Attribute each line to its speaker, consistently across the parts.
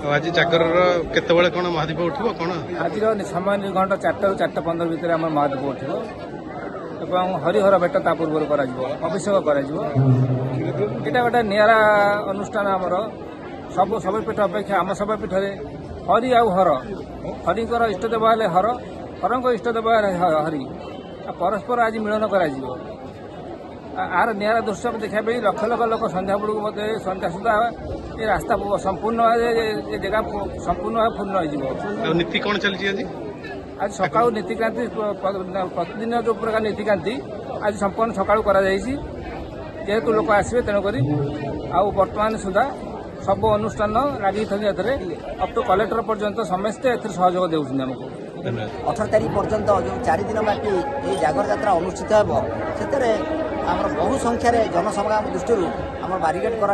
Speaker 1: आज जागर केतबेले कौन महादीप उठब कौन
Speaker 2: आज समय निर्घंट 4 ରୁ 4:15 भितर आम महादीप उठब एवं हरिहर भेट ता पूर्व अभिषेक कर गोटे निरा अनुष्ठान आमर सब शैवपीठ अपेक्षा आम शैवपीठ हरि आउ हर हरिंकर इष्टदेव हेले हर हरंक इष्टदेव हरि परस्पर आज मिलन कर आर निरा दृश्य देखा लक्ष लक्ष लोक संध्या बेलू मत संध्या सुधा ये रास्ता संपूर्ण ये जगह संपूर्ण भाव पूर्ण हो
Speaker 1: नीति कौन चलती
Speaker 2: आज सका नीतिक्रांति प्रतिदिन जो प्रकार नीतिक्रांति आज संपूर्ण सका जेहेतु लोक आसवे तेणुक बर्तमान सुधा सब अनुष्ठान लगी अप टू कलेक्टर पर्यंत समस्ते सहयोग देउछन हमको
Speaker 3: 18 तारीख पर्यंत जो 4 दिन व्यापी ये जागर यात्रा अनुष्ठित हो आम बहु संख्यार जनसमागम दृष्टि आम बारिकेड कर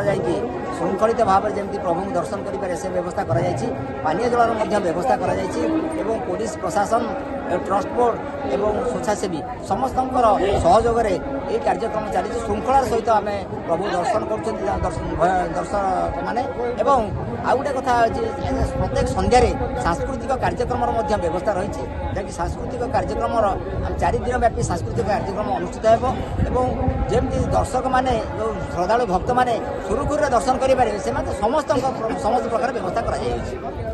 Speaker 3: श्रृंखलित भाव में जमी प्रभु दर्शन करें से व्यवस्था कर पानीय जलर व्यवस्था कर पुलिस प्रशासन ट्रस्ट बोर्ड एवं स्वेच्छासेवी समस्त सहयोग ये कार्यक्रम चली श्रृंखलार सहित आम प्रभु दर्शन दर्शक मैंने आउ गोटे कथा प्रत्येक संध्यारे सांस्कृतिक कार्यक्रम व्यवस्था रही जहाँकि सांस्कृतिक कार्यक्रम 4 दिन व्यापी सांस्कृतिक कार्यक्रम अनुष्ठित हो जमी दर्शक मैंने जो श्रद्धालु भक्त मैंने सुरुखुरु दर्शन करें समस्त प्रकार व्यवस्था कर